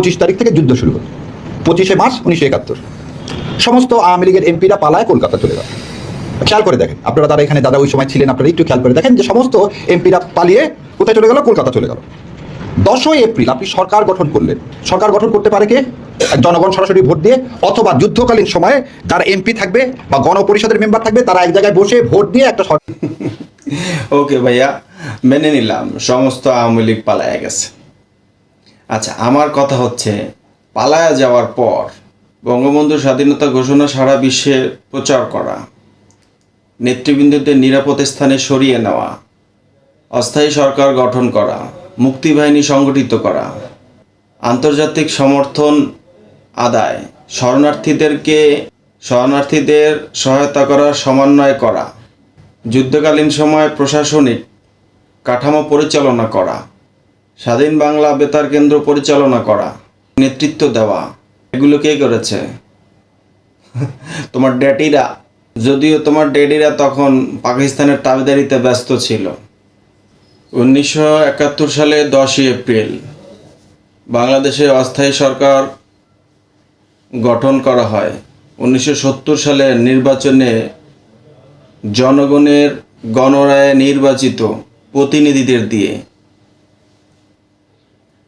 25 তারিখ থেকে যুদ্ধ শুরু হলো। 25শে মার্চ 1971 সমস্ত আওয়ামী লীগের এমপিরা পালায় কলকাতা চলে গেল। খেয়াল করে দেখেন আপনারা, তারা এখানে দাদা ওই সময় ছিলেন, আপনারা একটু খেয়াল করে দেখেন যে সমস্ত এমপিরা পালিয়ে কোথায় চলে গেল? কলকাতা চলে গেল। 10ই এপ্রিল আপনি সরকার গঠন করলেন। সরকার গঠন করতে পারে কে? জনগণ সরাসরি ভোট দিয়ে, অথবা যুদ্ধকালীন সময়ে যারা এমপি থাকবে বা গণপরিষদের মেম্বার থাকবে তারা এক জায়গায় বসে ভোট দিয়ে একটা সরকার। ওকে ভাইয়া, মেনে নিলাম সমস্ত আওয়ামী লীগ পালায়া গেছে। আচ্ছা, আমার কথা হচ্ছে পালায়া যাওয়ার পর বঙ্গবন্ধুর স্বাধীনতা ঘোষণা সারা বিশ্বে প্রচার করা, নেতৃবৃন্দদের নিরাপদ স্থানে সরিয়ে নেওয়া, অস্থায়ী সরকার গঠন করা, মুক্তিবাহিনী সংগঠিত করা, আন্তর্জাতিক সমর্থন আদায়, শরণার্থীদের সহায়তা করার সমন্বয় করা, যুদ্ধকালীন সময় প্রশাসনিক কাঠামো পরিচালনা করা, স্বাধীন বাংলা বেতার কেন্দ্র পরিচালনা করা, নেতৃত্ব দেওয়া, এগুলো কে করেছে? তোমার ড্যাডিরা। যদিও তোমার ড্যাডিরা তখন পাকিস্তানের তাবেদারিতে ব্যস্ত ছিল। 1971 সালে 10ই এপ্রিল বাংলাদেশে অস্থায়ী সরকার গঠন করা হয়। 1970 সালের নির্বাচনে জনগণের গণরায়ে নির্বাচিত প্রতিনিধিদের দিয়ে,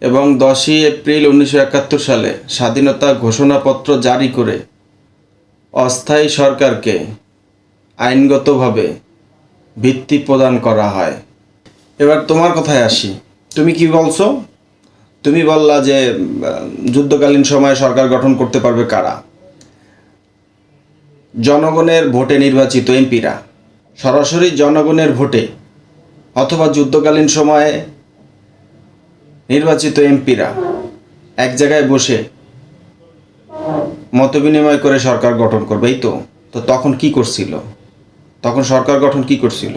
এবং 10ই এপ্রিল 1971 সালে স্বাধীনতা ঘোষণাপত্র জারি করে অস্থায়ী সরকারকে আইনগতভাবে ভিত্তি প্রদান করা হয়। এবার তোমার কথায় আসি, তুমি কি বলছো? তুমি বললা যে যুদ্ধকালীন সময়ে সরকার গঠন করতে পারবে কারা? জনগণের ভোটে নির্বাচিত এমপিরা, সরাসরি জনগণের ভোটে অথবা যুদ্ধকালীন সময়ে নির্বাচিত এমপিরা এক জায়গায় বসে মতবিনিময় করে সরকার গঠন করবে। এই তো তখন কি করছিল? তখন সরকার গঠন কি করছিল?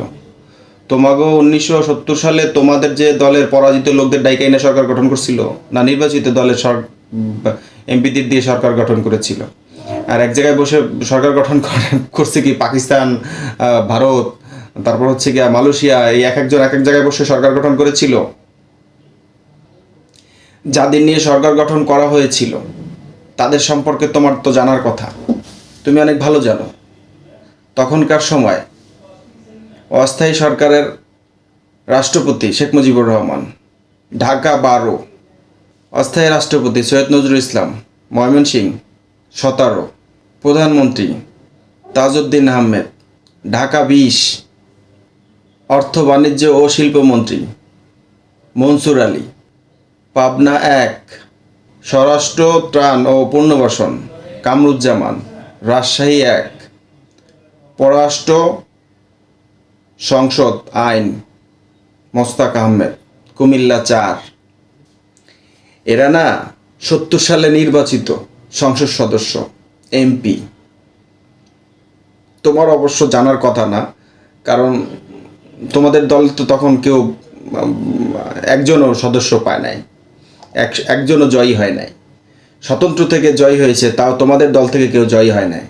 তোমাগো 1970 সালে তোমাদের যে দলের পরাজিত লোকদের ডাইকা এনে সরকার গঠন করছিল, না নির্বাচিত দলের এমপিদের দিয়ে সরকার গঠন করেছিল? আর এক জায়গায় বসে সরকার গঠন করছে কি পাকিস্তান, ভারত, তারপর হচ্ছে গিয়া মালয়েশিয়া, এই এক একজন এক এক জায়গায় বসে সরকার গঠন করেছিল। যাদের নিয়ে সরকার গঠন করা হয়েছিল তাদের সম্পর্কে তোমার তো জানার কথা, তুমি অনেক ভালো জানো। তখনকার সময় অস্থায়ী সরকারের রাষ্ট্রপতি শেখ মুজিবুর রহমান, ঢাকা 12, অস্থায়ী রাষ্ট্রপতি সৈয়দ নজরুল ইসলাম, ময়মনসিংহ 17, প্রধানমন্ত্রী তাজউদ্দিন আহমেদ, ঢাকা 20, অর্থ বাণিজ্য ও শিল্পমন্ত্রী মনসুর আলী, পাবনা 1, স্বরাষ্ট্র ত্রাণ ও পুনর্বাসন কামরুজ্জামান, রাজশাহী 1, পররাষ্ট্র সংসদ আইন মোস্তাক আহমেদ, কুমিল্লা 4। এরা না 70 সালে নির্বাচিত সংসদ সদস্য, এমপি। তোমার অবশ্য জানার কথা না, কারণ তোমাদের দল তো তখন কেউ একজনও সদস্য পায় নাই, একজনও জয়ী হয় নাই। স্বতন্ত্র থেকে জয়ী হয়েছে, তাও তোমাদের দল থেকে কেউ জয়ী হয় নাই।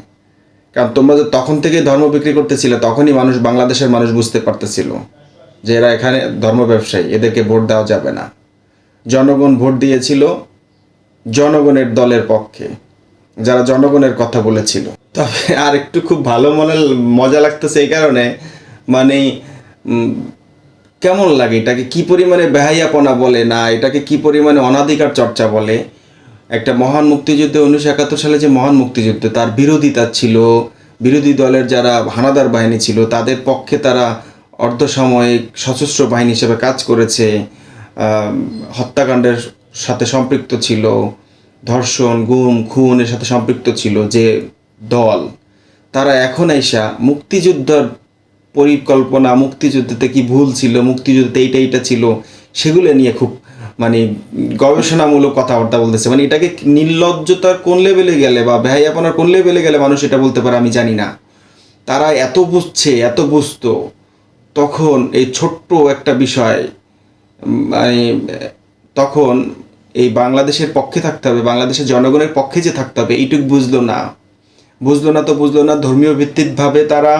কারণ তোমরা যে তখন থেকে ধর্ম বিক্রি করতেছিলে, তখনই বাংলাদেশের মানুষ বুঝতে পারতেছিল যে এরা এখানে ধর্ম ব্যবসায়ী, এদেরকে ভোট দেওয়া যাবে না। জনগণ ভোট দিয়েছিল জনগণের দলের পক্ষে, যারা জনগণের কথা বলেছিল। তবে আর একটু খুব ভালো মজা লাগতেছে এই কারণে, মানে কেমন লাগে, এটাকে কি পরিমাণে বেহাইয়াপনা বলে না, এটাকে কি পরিমাণে অনাধিকার চর্চা বলে। একটা মহান মুক্তিযুদ্ধে 1971 সালে যে মহান মুক্তিযুদ্ধ, তার বিরোধিতা ছিল, বিরোধী দলের যারা হানাদার বাহিনী ছিল তাদের পক্ষে তারা অর্ধসাময়িক সশস্ত্র বাহিনী হিসেবে কাজ করেছে, হত্যাকাণ্ডের সাথে সম্পৃক্ত ছিল, ধর্ষণ, গুম, খুনের সাথে সম্পৃক্ত ছিল যে দল, তারা এখন আইসা মুক্তিযুদ্ধের পরিকল্পনা, মুক্তিযুদ্ধতে কি ভুল ছিল, মুক্তিযুদ্ধতে এইটা ছিল, সেগুলো নিয়ে খুব মানে গবেষণামূলক কথাবার্তা বলতেছে। মানে এটাকে নির্লজ্জতার কোন লেভেলে গেলে বা বেহাইয়াপনার কোন লেভেলে গেলে মানুষ এটা বলতে পারে আমি জানি না। তারা এত বুঝছে, এত বুঝতো তখন এই ছোট্ট একটা বিষয়, মানে তখন এই বাংলাদেশের পক্ষে থাকতে হবে, বাংলাদেশের জনগণের পক্ষে যে থাকতে হবে, এইটুকু বুঝলো না। ধর্মীয় ভিত্তিকভাবে তারা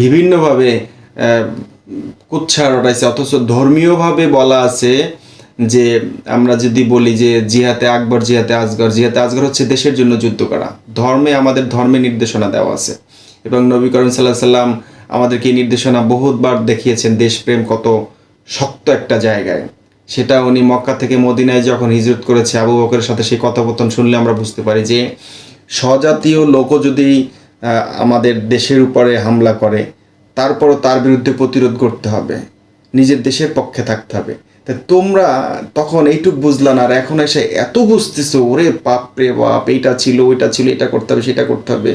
বিভিন্নভাবে কুৎসা রটাইছে, অথচ ধর্মীয়ভাবে বলা আছে যে আমরা যদি বলি যে জিহাদে আকবর জিহাদে আসগর হচ্ছে দেশের জন্য যুদ্ধ করা। আমাদের ধর্মে নির্দেশনা দেওয়া আছে এবং নবী করিম সাল্লাল্লাহু আলাইহি সাল্লাম আমাদেরকে এই নির্দেশনা বহুতবার দেখিয়েছেন। দেশপ্রেম কত শক্ত একটা জায়গায়, সেটা উনি মক্কা থেকে মদিনায় যখন হিজরত করেছে আবু বকরের সাথে সেই কথোপকথন শুনলে আমরা বুঝতে পারি যে স্বজাতীয় লোকও যদি আমাদের দেশের উপরে হামলা করে তারপরও তার বিরুদ্ধে প্রতিরোধ করতে হবে, নিজের দেশের পক্ষে থাকতে হবে। তা তোমরা তখন এইটুক বুঝলা না, আর এখন এসে এত বুঝতেছো, ওরে বাপ রে বাপ, এইটা ছিল ওইটা ছিল, এটা করতে হবে সেটা করতে হবে।